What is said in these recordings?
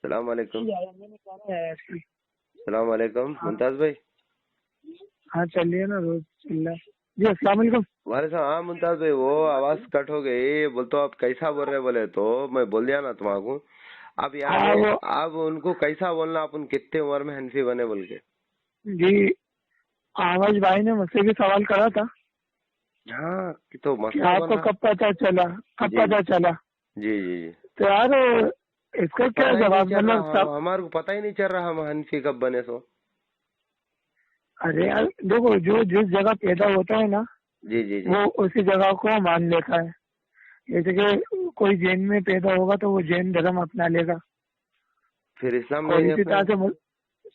السلام علیکم. السلام علیکم ممتاز بھائی. ہاں چلیے نا روز چل رہا ہے. جی السلام علیکم. وعلیکم السلام. ہاں ممتاز بھائی وہ آواز کٹ ہو گئی. بولتے آپ کیسا بول رہے بولے تو میں بول دیا نا تمہارے کو. اب یار آپ ان کو کیسا بولنا آپ ان کتنے عمر میں حنفی بنے بول کے. جی آواز بھائی نے مجھ سے بھی سوال کرا تھا. ہاں تو مسئلہ آپ کو کب پتا چلا جی جی جی تو یار اس کا کیا جواب مطلب ہمارے کو پتہ ہی نہیں چل رہا ہم حنفی کب بنے. سو ارے یار دیکھو جو جس جگہ پیدا ہوتا ہے نا جی جی جی وہ اسی جگہ کو مان لیتا ہے. جیسے کہ کوئی جین میں پیدا ہوگا تو وہ جین دھرم اپنا لے گا. پھر اسلام اور نہیں اسی طرح سے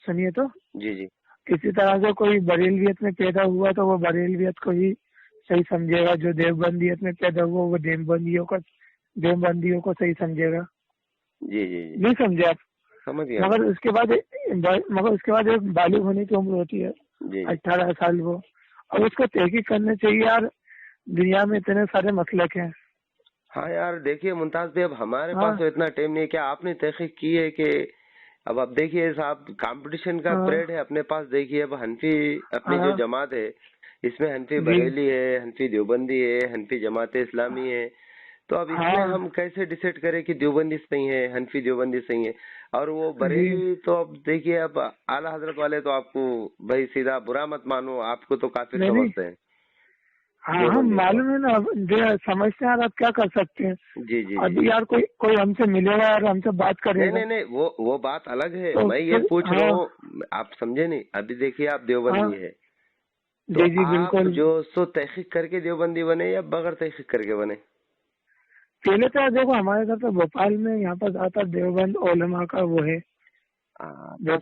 سنیے تو جی جی اسی طرح سے کوئی بریلویت میں پیدا ہوا تو وہ بریلویت کو ہی صحیح سمجھے گا. جو دیوبندیت میں پیدا ہوا وہ دیوبندیوں کو صحیح سمجھے گا. جی جی جی نہیں سمجھے آپ. سمجھ گیا. مگر اس کے بعد ایک بالغ ہونے کی عمر ہوتی ہے جی 18 سال وہ. اور اس کو تحقیق کرنا چاہیے یار. دنیا میں اتنے سارے مسلک ہیں. ہاں یار دیکھیے ممتاز بھائی اب ہمارے پاس تو اتنا ٹائم نہیں ہے. کیا آپ نے تحقیق کی ہے کہ اب آپ دیکھیے صاحب کمپٹیشن کا پریڈ ہے اپنے پاس. دیکھیے اب حنفی اپنی جو جماعت ہے اس میں حنفی بریلی ہے, حنفی دیوبندی ہے, حنفی جماعت اسلامی ہے. تو اب اس میں ہم کیسے ڈیسائیڈ کریں کہ دیوبندی صحیح ہے حنفی دیوبندی صحیح ہے. اور وہ بریلی تو اب دیکھیے اب اعلیٰ حضرت والے تو آپ کو بھائی سیدھا برا مت مانو, آپ کو تو کافر سمجھتے ہیں. ہاں معلوم ہے نا. سمجھتے ہیں آپ کیا کر سکتے ہیں. جی جی ابھی یار کوئی ہم سے ملے گا یار ہم سے بات کرے گا. نہیں وہ بات الگ ہے. میں یہ پوچھ رہا ہوں آپ سمجھے نہیں. ابھی دیکھیے آپ دیوبندی ہے تو آپ جو سو تحقیق کر کے دیوبندی بنے یا بغیر تحقیق کر کے بنے. پہلے تو دیکھو ہمارے گھر تو بھوپال میں یہاں پر زیادہ دیوبند علماء کا وہ ہے.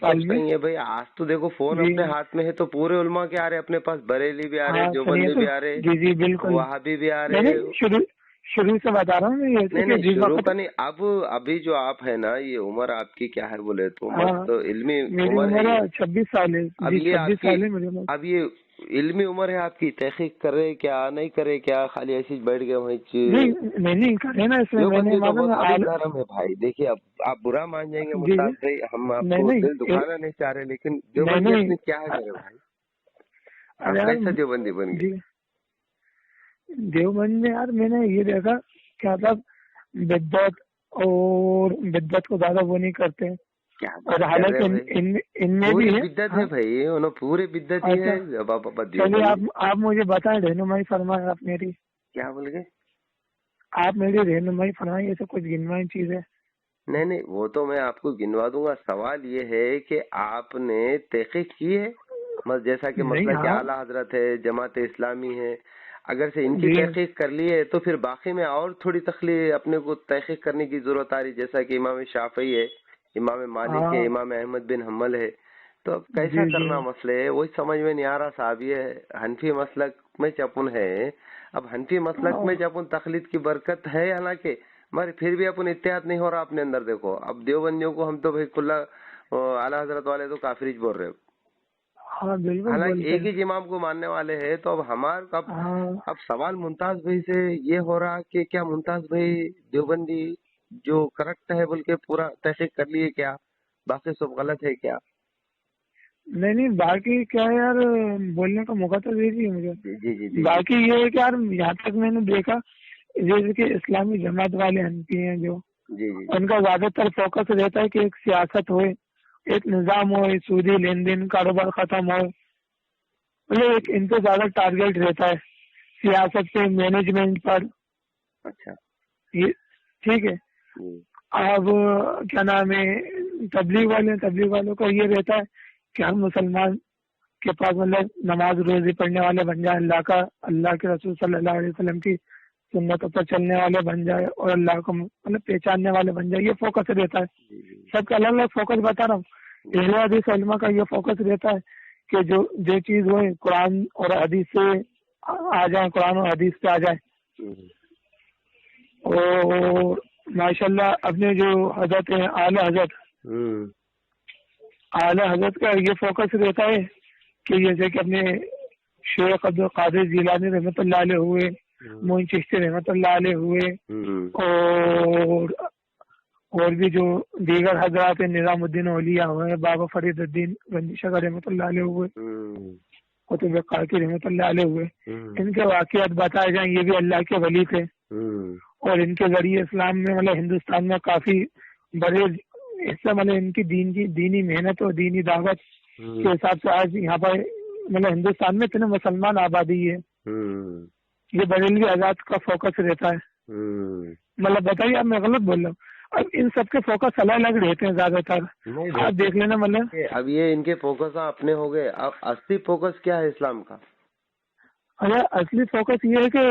صحیح ہے بھائی. آج تو دیکھو فون اپنے ہاتھ میں ہے تو پورے علماء کے آ رہے اپنے پاس. بریلی بھی آ رہے, دیوبندی بھی آ رہے, جی بالکل وہابی بھی آ رہے. شروع سے بتا رہا ہوں. نہیں شروع کا نہیں. اب ابھی جو آپ ہے نا یہ عمر آپ کی کیا ہے بولے تو مست علمی عمر ہے. 26 سال ہے. اب یہ علمی عمر ہے آپ کی. تحقیق کرے کیا نہیں کرے کیا خالی ایسی بیٹھ گئے وہیں. نہیں کرے نا اس میں دھرم ہے بھائی. دیکھیے اب آپ برا مان جائیں گے ممتاز بھائی, ہم آپ کو دل دکھانا نہیں چاہ رہے لیکن دیوبندیت میں کیا ہے میرے بھائی. آپ کیسے دیوبندی بن گئے. دیوبند میں یار میں نے یہ دیکھا کیا تھا بدعت کو زیادہ وہ نہیں کرتے. اور حالانکہ ان میں بھی بدعت ہے بھائی. انہوں پورے بدعت ہی ہے. چلیے آپ مجھے بتائیں رہنمائی فرمائیں. آپ میری کیا بول گئے. آپ میری رہنمائی فرمائیں. ایسا کچھ گنوائی چیز ہے. نہیں وہ تو میں آپ کو گنوا دوں گا. سوال یہ ہے کہ آپ نے تحقیق کی ہے جیسا کہ مسئلہ کہ اعلیٰ حضرت ہے, جماعت اسلامی ہے, اگر سے ان کی تحقیق کر لی ہے تو پھر باقی میں اور تھوڑی تخلیق اپنے کو تحقیق کرنے کی ضرورت آ رہی. جیسا کہ امام شافعی ہے, امام مالک ہے, امام احمد بن حنبل ہے. تو اب کیسا کرنا مسئلہ ہے وہی سمجھ میں نہیں آ رہا صاحب. یہ حنفی مسلک میں چپن ہے. اب حنفی مسلک میں چپن تقلید کی برکت ہے حالانکہ مگر پھر بھی اپن اتحاد نہیں ہو رہا اپنے اندر. دیکھو اب دیوبندیوں کو ہم تو بھائی کھلا اعلیٰ حضرت والے تو کافرج بول رہے. حالانکہ ایک ہی امام کو ماننے والے ہیں. تو اب اب سوال ممتاز بھائی سے یہ ہو رہا کہ کیا ممتاز بھائی دیوبندی جو کریکٹ ہے بول کے پورا تحقیق کر لیے کیا, باقی سب غلط ہے کیا. نہیں باقی کیا یار بولنے کا موقع تو دیجیے مجھے. جی باقی یہ ہے کہ یار یہاں تک میں نے دیکھا جیسے کہ اسلامی جماعت والے حنفی ہیں جو ان کا زیادہ تر فوکس رہتا ہے کہ ایک سیاست ہوئے, ایک نظام ہو, سودی لین دین کاروبار ختم ہو. مطلب ایک ان پہ زیادہ ٹارگیٹ رہتا ہے سیاست پہ, مینجمنٹ پر. اچھا ٹھیک ہے. اب کیا نام ہے تبلیغ والوں کا یہ رہتا ہے کہ ہم مسلمان کے پاس مطلب نماز روزی پڑھنے والے بن جائیں, اللہ کے رسول صلی اللہ علیہ وسلم کی سنتوں پر چلنے والے بن جائے اور اللہ کو مطلب پہچاننے والے بن جائے. یہ فوکس رہتا ہے. سب کا الگ الگ فوکس بتا رہا ہوں. اہل حدیث علماء کا یہ فوکس رہتا ہے کہ جو چیز وہ قرآن اور حدیث سے آ جائیں, قرآن اور حدیث پہ آ جائے. اور ماشاء اللہ اپنے جو حضرت ہیں اعلی حضرت کا یہ فوکس رہتا ہے کہ جیسے کہ اپنے شیخ عبد القادر جیلانی رحمۃ اللہ علیہ ہوئے, معین چشتی رحمۃ اللہ علیہ ہوئے, اور اور بھی جو دیگر حضرات نظام الدین اولیاء ہوئے، بابا فرید الدین گنجی شاہ رحمۃ اللہ علیہ ہوئے، قطب قاقی رحمۃ اللہ علیہ ہوئے، ان کے واقعات بتائے جائیں، یہ بھی اللہ کے ولی تھے، اور ان کے ذریعے اسلام میں مطلب ہندوستان میں کافی بڑے حصہ مطلب ان کی دینی محنت اور دینی دعوت کے حساب سے آج یہاں پر مطلب ہندوستان میں اتنے مسلمان آبادی ہے. یہ بریلوی آزاد کا فوکس رہتا ہے. مطلب بتائیے آپ، میں غلط بول رہا ہوں؟ اب ان سب کے فوکس الگ الگ رہتے ہیں زیادہ تر، آپ دیکھ لینا. مطلب اب یہ ان کے فوکس اپنے ہو گئے، اب اصلی فوکس کیا ہے اسلام کا؟ ارے اصلی فوکس یہ ہے کہ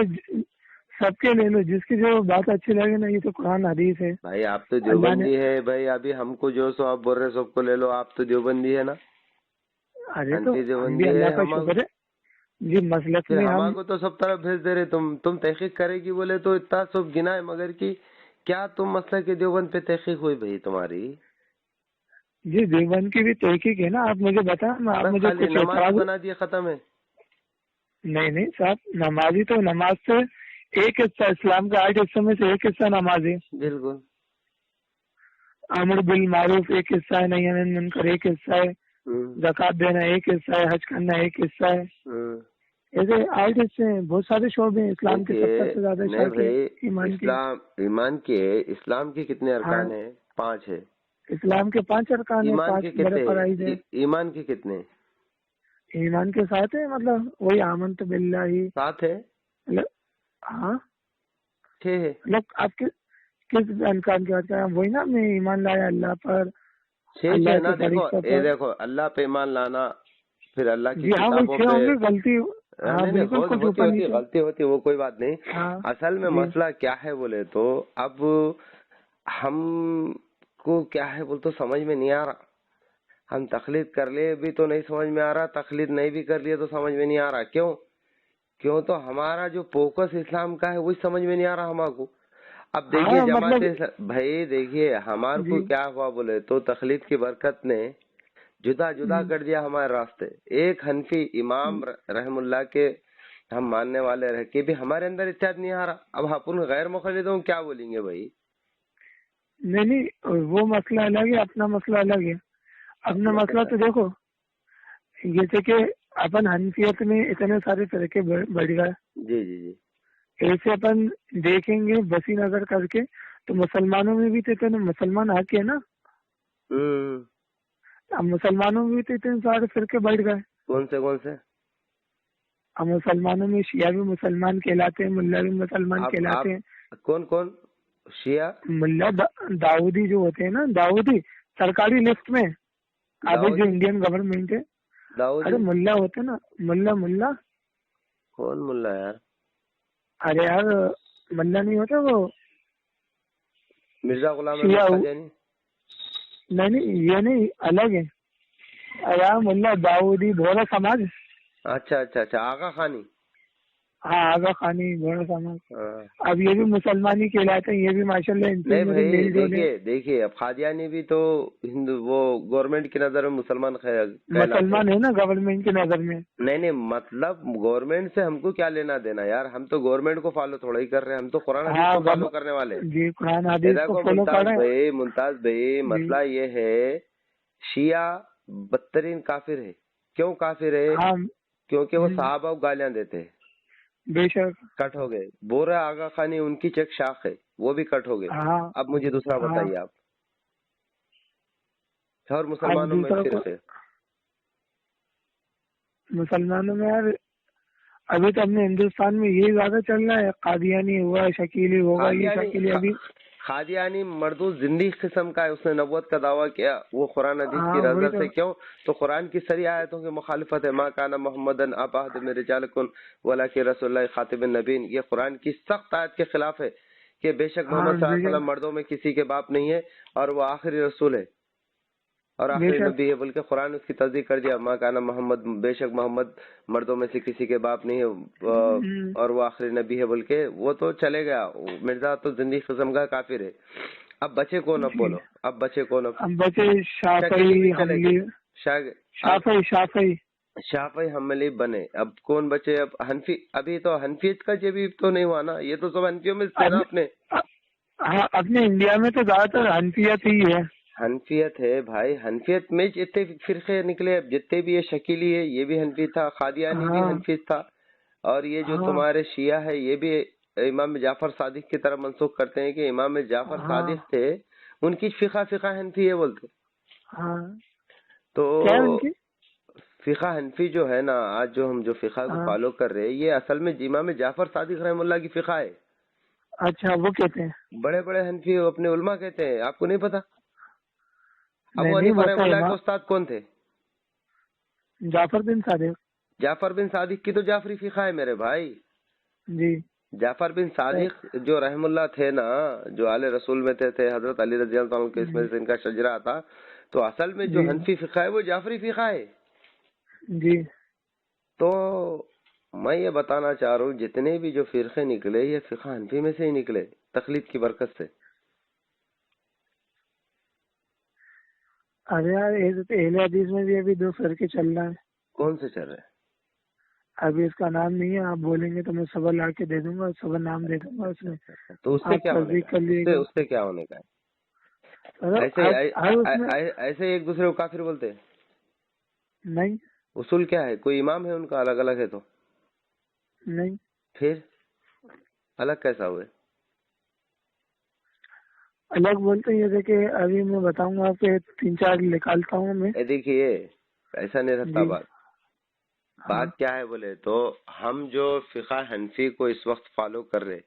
سب کے لے لو، جس کی جو بات اچھی لگے نا. یہ تو قرآن حدیث ہے. بھائی آپ تو دیوبندی ہے بھائی، ابھی ہم کو جو سو آپ بول رہے سب کو لے لو، آپ تو دیوبندی ہے نا. ارے تو اللہ کا شکر ہے جی، مسلک میں ہم کو تو سب طرف بھیج دے رہے. تم تحقیق کرے گی بولے تو اتنا سب گنا ہے، مگر کی کیا تم مسئلہ کے دیوبند پہ تحقیق ہوئی بھائی تمہاری؟ جی دیوبند کی بھی تحقیق ہے نا، آپ مجھے بتائیں. آپ مجھے کچھ نماز بنا دیا ختم ہے؟ نہیں صاحب، نمازی تو نماز سے ایک حصہ، اسلام کا 8 حصوں میں سے ایک حصہ نماز ہے. بالکل. امر بالمعروف ایک حصہ ہے، نہی عن المنکر ایک حصہ ہے، زکوٰۃ دینا ایک حصہ ہے، حج کرنا ایک حصہ ہے. ایسے 8 حصے ہیں، بہت سارے شعبے ہیں اسلام کے. 70 سے زیادہ ایمان کے اسلام کے کتنے ارکان ہیں؟ 5 ہے. اسلام کے 5 ارکان ہیں، 5 بڑے فرائض ہیں. ایمان کے کتنے؟ ایمان کے 7 ہیں. مطلب وہی آمنت باللہ 7 ہے. ہاں 6 ہے. مطلب آپ کس ارکان کی بات کر رہے ہیں؟ وہی نا، میں ایمان لایا اللہ پر. 6 ہے نا. دیکھو اللہ پہ ایمان لانا، پھر اللہ کی کتابوں پہ. غلطی غلطی ہوتی وہ کوئی بات نہیں. اصل میں مسئلہ کیا ہے بولے تو اب ہم کو کیا ہے بول تو سمجھ میں نہیں آ رہا. ہم تقلید کر لے بھی تو نہیں سمجھ میں آ رہا، تقلید نہیں بھی کر لیے تو سمجھ میں نہیں آ رہا. کیوں تو ہمارا جو فوکس اسلام کا ہے وہی سمجھ میں نہیں آ رہا ہمارے کو. اب دیکھیے جماعت بھائی، دیکھیے ہمارے کو کیا ہوا بولے تو تقلید کی برکت نے جدا کر دیا ہمارے راستے. ایک حنفی امام رحم اللہ کے ہم ماننے والے رہ کے بھی ہمارے اندر اتحاد نہیں آ رہا. اب اپن غیر مقلدوں کیا بولیں گے بھائی؟ نہیں وہ مسئلہ الگ ہے، اپنا مسئلہ الگ ہے. اپنا مسئلہ تو دیکھو، جیسے کہ اپن حنفیت میں اتنے سارے فرقے بڑھ گئے. جی ایسے اپن دیکھیں گے بسی نظر کر کے تو مسلمانوں میں بھی تو اتنے مسلمان آ کے نا. اب مسلمانوں میں بھی تو اتنے سارے فرقے بڑھ گئے. کون سے؟ اب مسلمانوں میں شیعہ بھی مسلمان کہلاتے ہیں، ملا بھی مسلمان کہلاتے ہیں. کون شیعہ؟ ملا داؤدی جو ہوتے ہیں نا، داؤدی سرکاری لسٹ میں ابھی جو انڈین گورنمنٹ ہے. ارے ملا ہوتے نا، ملا کون ملا یار؟ ارے یار ملا نہیں ہوتا وہ مرزا غلام نہیں یہ نہیں، الگ ہے یار. ملا داؤدی بھولا سماج. اچھا آغا خانی. ہاں آغا خانی بھولا سماج. اب یہ بھی مسلمان ہی کہلاتے ہیں، یہ بھی ماشاءاللہ. دیکھیے اب قادیانی بھی تو ہندو، وہ گورنمنٹ کی نظر میں مسلمان ہے نا، گورنمنٹ کی نظر میں. نہیں مطلب گورنمنٹ سے ہم کو کیا لینا دینا یار؟ ہم تو گورنمنٹ کو فالو تھوڑا ہی کر رہے ہیں، ہم تو قرآن حدیث کو فالو کرنے والے. جی قرآن حدیث کو فالو کر رہے ہیں. ممتاز بھائی مسئلہ یہ ہے، شیعہ بدترین کافر ہے. کیوں کافر ہے؟ کیونکہ وہ صحابہ کو گالیاں دیتے ہیں. بے شک کٹ ہو گئے. بورا آغا خانی ان کی چیک شاخ ہے، وہ بھی کٹ ہو گئے. اب مجھے دوسرا بتائیے آپ. اور مسلمانوں میں صرف ہے، مسلمانوں میں یار ابھی تو اپنے ہندوستان میں یہی زیادہ چل رہا ہے. قادیانی ہوا، شکیلی ہوگا، یہ شکیلی ابھی قادیانی مردود زندگی قسم کا ہے. اس نے نبوت کا دعویٰ کیا، وہ قرآن حدیث کی رضا سے. کیوں تو قرآن کی سری آیتوں کی مخالفت ہے. ما کان محمدن ابا احد من رجالکم ولکن رسول اللہ خاتم النبیین. یہ قرآن کی سخت آیت کے خلاف ہے کہ بے شک محمد صلی اللہ علیہ وسلم مردوں میں کسی کے باپ نہیں ہے اور وہ آخری رسول ہے اور آخری نبی ہے، بلکہ قرآن اس کی تصدیق کر دیا. ما کان محمد، بے شک محمد مردوں میں سے کسی کے باپ نہیں ہے اور وہ آخری نبی ہے، بلکہ وہ تو چلے گیا. مرزا تو زندگی قسم کا کافر ہے. اب بچے کون؟ اب بولو اب بچے کون؟ اب بچے شافعی حنبلی بنے. اب کون بچے؟ اب حنفی. ابھی تو حنفیت کا بھی تو نہیں ہوا نا، یہ تو سب حنفیوں میں سے نا اپنے. ہاں اپنے انڈیا میں تو زیادہ تر حنفیت ہی ہے. حنفیت ہے بھائی، حنفیت میں جتنے فرقے نکلے، جتنے بھی یہ شکیلی ہے یہ بھی حنفی تھا، قادیانی بھی حنفی تھا، اور یہ جو تمہارے شیعہ ہے یہ بھی امام جعفر صادق کی طرف منسوخ کرتے ہیں کہ امام جعفر صادق تھے، ان کی فقہ حنفی ہے بولتے. تو فقہ حنفی جو ہے نا، آج جو ہم جو فقہ کو فالو کر رہے ہیں یہ اصل میں امام جعفر صادق رحمہ اللہ کی فقہ ہے. اچھا وہ کہتے ہیں بڑے بڑے حنفی اپنے علماء کہتے ہیں، آپ کو نہیں پتا؟ ابو حنیفہ رحمہ اللہ کے استاد کون تھے؟ جعفر بن صادق. جعفر بن صادق کی تو جعفری فقہ ہے میرے بھائی. جی جعفر بن صادق جو رحم اللہ تھے نا، جو آل رسول میں تھے، حضرت علی رضی اللہ عنہ کے اس میں سے ان کا شجرہ تھا، تو اصل میں جو حنفی فقہ ہے وہ جعفری فقہ ہے. جی تو میں یہ بتانا چاہ رہا ہوں جتنے بھی جو فرقے نکلے یہ فقہ حنفی میں سے ہی نکلے، تقلید کی برکت سے. ارے یار اہل حدیث میں بھی ابھی 2 فرقے چل رہا ہے. کون سے چل رہے ہیں؟ ابھی اس کا نام نہیں ہے، آپ بولیں گے تو میں صبر لا کے دے دوں گا، صبر نام دے دوں گا اس میں. تو اس سے کیا ہونے کا ہے؟ ایسے ایک دوسرے کو کافر بولتے ہیں؟ نہیں. اصول کیا ہے؟ کوئی امام ہے ان کا الگ الگ ہے تو نہیں. پھر الگ کیسا ہوئے؟ الگ بولتے ہیں، یہ کہ ابھی میں بتاؤں گا آپ کے 3-4 نکالتا ہوں میں. دیکھیے ایسا نہیں رکھتا بات کیا ہے بولے تو ہم جو فقہ حنفی کو اس وقت فالو کر رہے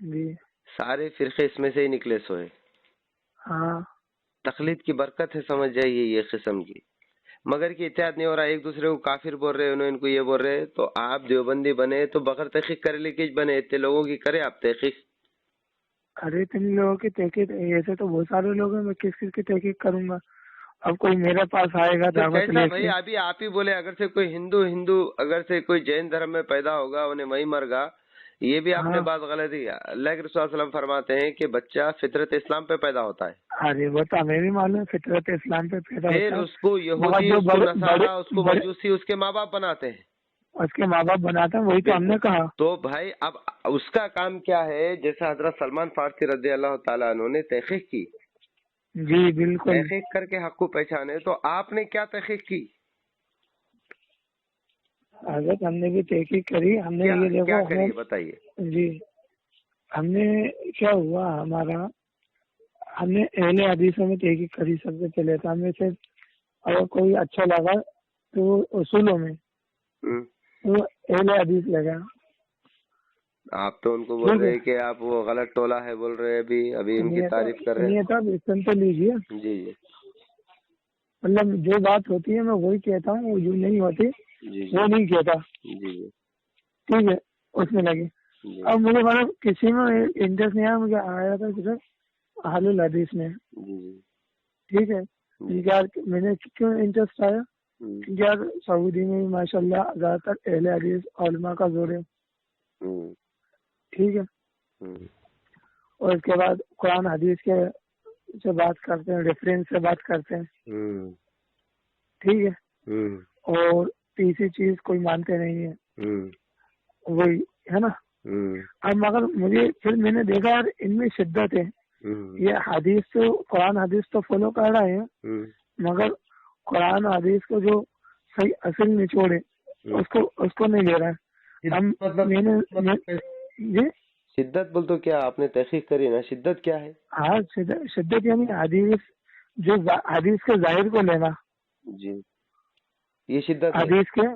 جی سارے فرقے اس میں سے ہی نکلے سوئے. ہاں تقلید کی برکت ہے، سمجھ جائیے یہ قسم کی. مگر کہ اتحاد نہیں ہو رہا، ایک دوسرے کو کافر بول رہے، انہوں ان کو یہ بول رہے. تو آپ دیوبندی بنے تو بغیر تحقیق کرے لے بنے، اتنے لوگوں کی کرے آپ تحقیق. ارے اتنے لوگوں کی تحقیق ایسے تو بہت سارے لوگ ہیں، میں کس کی تحقیق کروں گا؟ اب کوئی میرے پاس آئے گا دعوت لے کے. ابھی آپ ہی بولے اگر سے کوئی ہندو اگر سے کوئی جین دھرم میں پیدا ہوگا انہیں وہی مر گا، یہ بھی آپ نے بات غلط ہے. اللہ کے رسول صلی اللہ علیہ وسلم فرماتے ہیں کہ بچہ فطرت اسلام پہ پیدا ہوتا ہے. ارے وہ تو ہمیں بھی معلوم ہے فطرت اسلام پہ پیدا ہوتا ہے. پھر اس کو یہودی، اس کو نصارا، اس کو مجوسی اس کے ماں باپ بناتے ہیں. اس کے ماں باپ بناتے ہیں، وہی تو ہم نے کہا. تو بھائی اب اس کا کام کیا ہے؟ جیسے حضرت سلمان فارسی رضی اللہ تعالیٰ عنہ نے تحقیق کی. جی بالکل. تحقیق کر کے حق کو پہچانے. تو آپ نے کیا تحقیق کی؟ حضرت ہم نے بھی تحقیق کری. ہم نے یہ کیا کری بتائیے. جی ہم نے کیا ہوا ہمارا، ہم نے اہل حدیثوں میں تحقیق کری. سب سے پہلے تو ہمیں سے اگر کوئی اچھا لگا تو اصولوں میں تو اہل حدیث لگا. آپ تو ان کو بول رہے ہیں کہ آپ وہ غلط ٹولہ ہے بول رہے ہیں، ابھی ان کی تعریف کر رہے ہیں. تو لیجیے. جی مطلب جو بات ہوتی ہے میں وہی کہتا ہوں، جو نہیں ہوتی وہ نہیں کہتا. جی ٹھیک ہے، اس میں لگے. اب مجھے مطلب کسی میں انٹرسٹ نہیں آیا، مجھے آیا تھا صرف اہل الحدیث میں. ٹھیک ہے، یار میں نے کیوں انٹرسٹ آیا؟ یار سعودی میں ماشاء اللہ زیادہ تر اہل حدیث علماء کا زور ہے. ٹھیک ہے، اور اس کے بعد قرآن حدیث کے سے بات کرتے ہیں، ریفرنس سے بات کرتے ہیں. ٹھیک ہے، اور تیسری چیز کوئی مانتے نہیں ہے، وہی ہے نا. اب مگر مجھے پھر میں نے دیکھا یار ان میں شدت ہے. یہ حدیث تو قرآن حدیث تو فالو کر رہا ہے، مگر قرآن حدیث کو جو صحیح اصل نچوڑے اس کو نہیں لے رہا ہے. شدت بول تو کیا آپ نے تحقیق کری نا؟ شدت کیا ہے؟ ہاں شدت یعنی حدیث جو حدیث کے ظاہر کو لینا. جی یہ شدت حدیث کے.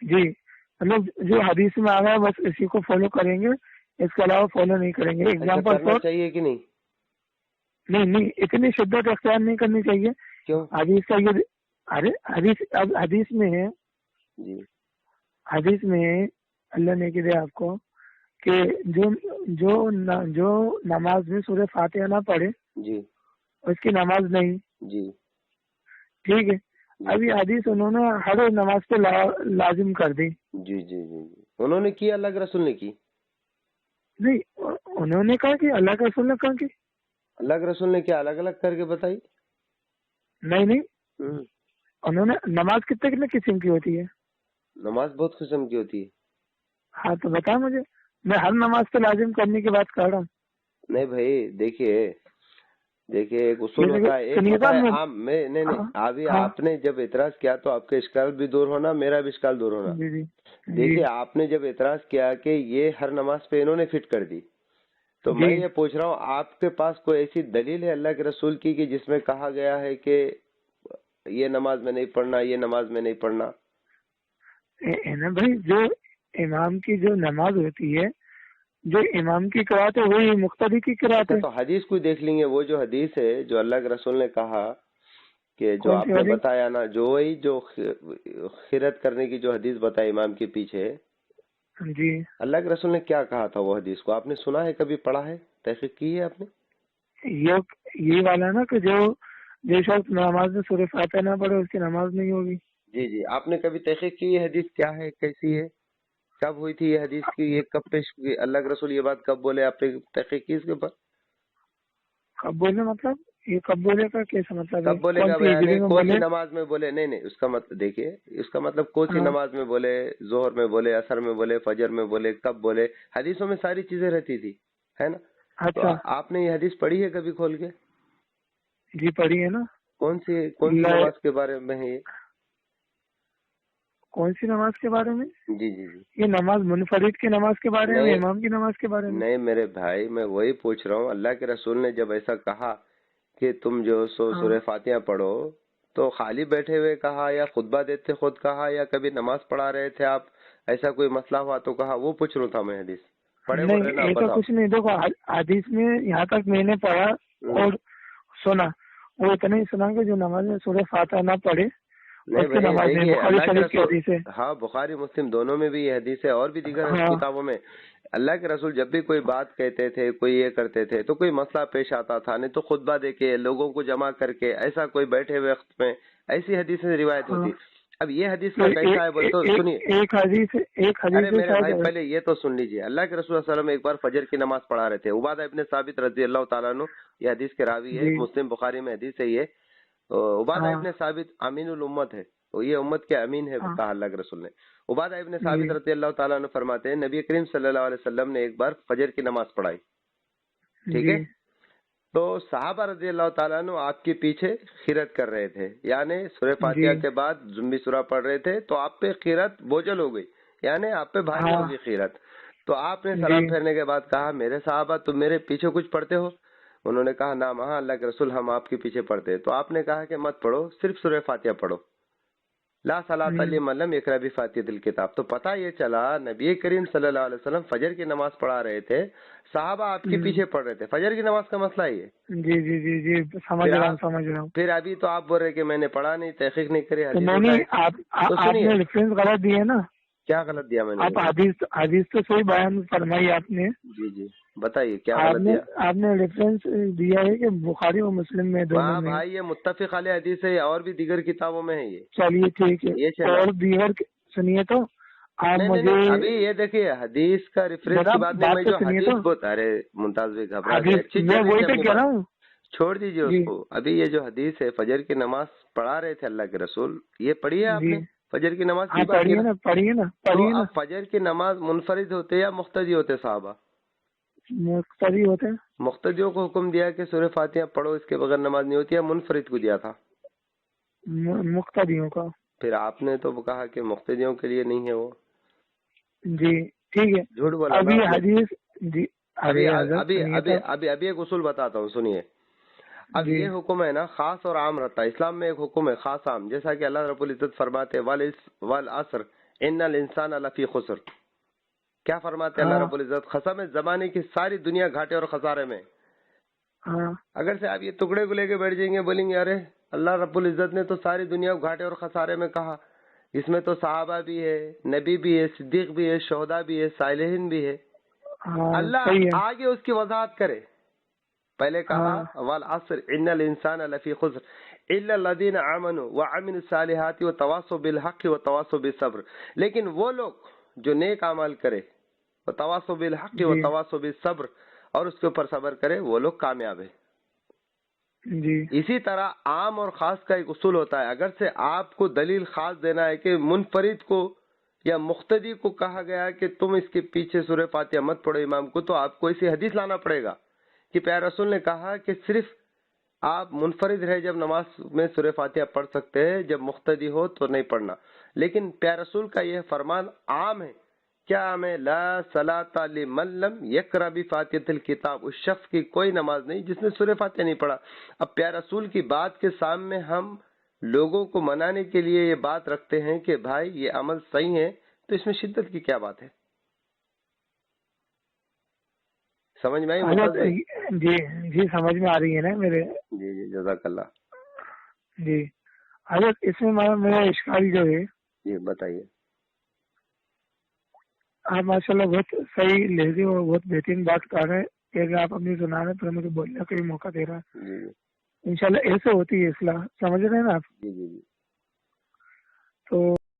جی مطلب جو حدیث میں آ رہا ہے بس اسی کو فالو کریں گے، اس کے علاوہ فالو نہیں کریں گے. ایگزامپل چاہیے کہ نہیں؟ نہیں اتنی شدت اختیار نہیں کرنی چاہیے. کیوں؟ حدیث کا یہ حدیث میں ہے. جی حدیث میں اللہ نے کہا آپ کو کہ جو نماز میں سورہ فاتحہ نہ پڑھے جی اس کی نماز نہیں. جی ٹھیک ہے، ابھی حدیث انہوں نے ہر نماز پہ لازم کر دی. جی جی جی انہوں نے کی، اللہ کے رسول نے کی نہیں. انہوں نے کہا کہ اللہ کے رسول نے کہا کہ اللہ کے رسول نے کیا الگ الگ کر کے بتائی؟ نہیں انہوں نے نماز کتنے قسم کی ہوتی ہے؟ نماز بہت قسم کی ہوتی ہے. ہاں تو بتا مجھے، میں ہر نماز پہ لازم کرنے کی بات کر رہا ہوں. نہیں بھائی دیکھیے ایک اصول ہوتا ہے، ایک ہوتا ہے عام میں نہیں ابھی آپ نے جب اعتراض کیا تو آپ کا اشکال بھی دور ہونا، میرا بھی اشکال دور ہونا. دیکھیے آپ نے جب اعتراض کیا کہ یہ ہر نماز پہ انہوں نے فٹ کر دی، تو میں یہ پوچھ رہا ہوں آپ کے پاس کوئی ایسی دلیل ہے اللہ کے رسول کی کہ جس میں کہا گیا ہے کہ یہ نماز میں نہیں پڑھنا، یہ نماز میں نہیں پڑھنا؟ بھائی جو امام کی جو نماز ہوتی ہے، جو امام کی قرات ہے وہی مقتدی کی قرات ہے. تو حدیث کو دیکھ لیں گے، وہ جو حدیث ہے جو اللہ کے رسول نے کہا کہ جو آپ نے بتایا نا، جو وہی جو خیرت کرنے کی جو حدیث بتائی امام کے پیچھے، جی اللہ کے رسول نے کیا کہا تھا وہ حدیث کو آپ نے سنا ہے، کبھی پڑھا ہے، تحقیق کی ہے آپ نے؟ یہ والا نا کہ جو شخص نماز میں سورہ فاتحہ نہ پڑھے اس کی نماز نہیں ہوگی. جی آپ نے کبھی تحقیق کی یہ حدیث کیا ہے، کیسی ہے، کب ہوئی تھی یہ حدیث کی، یہ کب پیش کی اللہ کے رسول، یہ بات کب بولے، آپ نے تحقیق کی اس کے اوپر؟ کب بولے مطلب یہ کب بولے گا، کیسا مطلب کب بولے گا؟ کون سی نماز میں بولے؟ نہیں اس کا مطلب دیکھیے، اس کا مطلب کون سی نماز میں بولے، ظہر میں بولے، عصر میں بولے، فجر میں بولے، کب بولے؟ حدیثوں میں ساری چیزیں رہتی تھی، ہے نا؟ اچھا آپ نے یہ حدیث پڑھی ہے کبھی کھول کے؟ جی پڑھی ہے نا. کون سی نماز کے بارے میں ہے یہ؟ کون سی نماز کے بارے میں؟ جی یہ نماز منفرد کی نماز کے بارے میں، امام کی نماز کے بارے میں؟ نہیں میرے بھائی، میں وہی پوچھ رہا ہوں، اللہ کے رسول نے جب ایسا کہا کہ تم جو سورہ فاتحہ پڑھو، تو خالی بیٹھے ہوئے کہا یا خطبہ دیتے خود کہا یا کبھی نماز پڑھا رہے تھے آپ، ایسا کوئی مسئلہ ہوا تو کہا؟ وہ پوچھ رہا تھا میں. حدیث پڑھے نہیں ایسا کچھ نہیں. دیکھو حدیث میں یہاں تک میں نے پڑھا اور سنا، وہ اتنا ہی سنا کہ جو نماز میں سورہ فاتحہ نہ پڑھے. ہاں بخاری مسلم دونوں میں بھی یہ حدیث ہے، اور بھی دیگر کتابوں میں. اللہ کے رسول جب بھی کوئی بات کہتے تھے، کوئی یہ کرتے تھے، تو کوئی مسئلہ پیش آتا تھا، نہیں تو خطبہ دے کے لوگوں کو جمع کر کے، ایسا کوئی بیٹھے ہوئے وقت میں ایسی حدیث میں روایت ہوتی. اب یہ حدیث کا کیسا ہے بول تو سنیے. ارے میرے بھائی پہلے یہ تو سن لیجیے. اللہ کے رسول صلی اللہ علیہ وسلم ایک بار فجر کی نماز پڑھا رہے تھے. عبادہ ابن ثابت رضی اللہ تعالیٰ عنہ، یہ حدیث کے راوی ہے، مسلم بخاری میں حدیث ہے یہ. عبادہ ابن ثابت امین الامت ہے، یہ امت کے امین ہے کہا اللہ کے رسول نے. عبادہ ابن ثابت رضی اللہ تعالیٰ عنہ فرماتے ہیں نبی کریم صلی اللہ علیہ وسلم نے ایک بار فجر کی نماز پڑھائی، ٹھیک ہے؟ تو صحابہ رضی اللہ تعالیٰ عنہ آپ کے پیچھے خیرت کر رہے تھے، یعنی سورہ فاتحہ کے بعد زمبی سورہ پڑھ رہے تھے، تو آپ پہ خیرت بوجھل ہو گئی، یعنی آپ پہ بھاری ہوگی خیرت. تو آپ نے سلام پھیرنے کے بعد کہا میرے صحابہ تم میرے پیچھے کچھ پڑھتے ہو؟ انہوں نے کہا نام، ہاں اللہ کے رسول ہم آپ کے پیچھے پڑھتے ہیں. تو آپ نے کہا کہ مت پڑھو، صرف سورہ فاتحہ پڑھو، لا صلاۃ لمن لم یقرأ بفاتحۃ الکتاب. تو پتہ یہ چلا نبی کریم صلی اللہ علیہ وسلم فجر کی نماز پڑھا رہے تھے، صحابہ آپ کے پیچھے پڑھ رہے تھے. فجر کی نماز کا مسئلہ یہ. جی سمجھ رہا ہوں. پھر ابھی تو آپ بول رہے کہ میں نے پڑھا نہیں، تحقیق نہیں کری. آپ نے ریفرنس غلط دیا نا. کیا غلط دیا میں نے؟ آپ حدیث تو صحیح بیان فرمائی آپ نے. جی بتائیے کیا غلط دیا. آپ نے ریفرنس دیا ہے کہ بخاری و مسلم میں دونوں میں. بھائی یہ متفق علیہ حدیث ہے، اور بھی دیگر کتابوں میں ہے یہ. چلیے ٹھیک ہے. اور دیگر سنیے تو آپ مجھے ابھی یہ دیکھیے حدیث کا ریفرنس کی بات نہیں، میں جو حدیث بتا رہے ممتاز بھائی گھبرا گئے، میں وہی تو کہہ رہا ہوں، چھوڑ دیجیے اس کو. ابھی یہ جو حدیث ہے فجر کی نماز پڑھا رہے تھے اللہ کے رسول، یہ پڑھی ہے آپ نے؟ فجر کی نماز کی پڑھیے نا. فجر کی نماز منفرد ہوتے یا مقتدی ہوتے صحابہ؟ مقتدی ہوتے. مقتدیوں کو حکم دیا کہ سورہ فاتحہ پڑھو، اس کے بغیر نماز نہیں ہوتی، یا منفرد کو دیا تھا؟ مقتدیوں کا. پھر آپ نے تو کہا کہ مقتدیوں کے لیے نہیں ہے وہ. جی ٹھیک ہے. جھوٹ بولا. ابھی حدیث جی ابھی ایک اصول بتاتا ہوں سنیے. اب یہ حکم ہے نا خاص اور عام رہتا ہے. اسلام میں ایک حکم ہے خاص عام، جیسا کہ اللہ رب العزت فرماتے والعصر ان الانسان لفی خسر. کیا فرماتے اللہ رب العزت؟ قسم ہے زمانے کی ساری دنیا گھاٹے اور خسارے میں. اگر سے آپ یہ ٹکڑے کو لے کے بیٹھ جائیں گے، بولیں گے ارے اللہ رب العزت نے تو ساری دنیا کو گھاٹے اور خسارے میں کہا، اس میں تو صحابہ بھی ہے، نبی بھی ہے، صدیق بھی ہے، شہداء بھی ہے، صالحین بھی ہے. اللہ آگے اس کی وضاحت کرے. پہلے کہا والعصر ان الانسان لفی خسر الا الذين امنوا وعملوا الصالحات وتواصوا بالحق وتواصوا بالصبر. لیکن وہ لوگ جو نیک اعمال کرے، وتواصوا بالحق وتواصوا بالصبر، اور اس کے اوپر صبر کرے، وہ لوگ کامیاب ہیں. جی اسی طرح عام اور خاص کا ایک اصول ہوتا ہے. اگر سے آپ کو دلیل خاص دینا ہے کہ منفرد کو یا مقتدی کو کہا گیا کہ تم اس کے پیچھے سورہ فاتحہ مت پڑھو امام کو، تو آپ کو ایسی حدیث لانا پڑے گا کہ پیارے رسول نے کہا کہ صرف آپ منفرد رہے جب نماز میں سورہ فاتحہ پڑھ سکتے ہیں، جب مقتدی ہو تو نہیں پڑھنا. لیکن پیارے رسول کا یہ فرمان عام ہے. کیا عام ہے؟ لا صلاۃ لمن لم یقرأ بفاتحۃ الکتاب، اس شخص کی کوئی نماز نہیں جس نے سورہ فاتحہ نہیں پڑھا. اب پیارے رسول کی بات کے سامنے ہم لوگوں کو منانے کے لیے یہ بات رکھتے ہیں کہ بھائی یہ عمل صحیح ہے، تو اس میں شدت کی کیا بات ہے؟ سمجھ میں آئی؟ جی جی سمجھ میں آ رہی ہے نا میرے. جی جی جزاک اللہ. جی حضرت اس میں میرا اشکال جو ہے، جی بتائیے. آپ ماشاء اللہ بہت صحیح لہجے اور بہت بہترین بات کر رہے ہیں. اگر آپ اپنی سنا رہے تو مجھے بولنے کا بھی موقع دے رہا ہے. انشاءاللہ ایسے ہوتی ہے اصلاح، سمجھ رہے ہیں نا آپ؟ جی جی جی. تو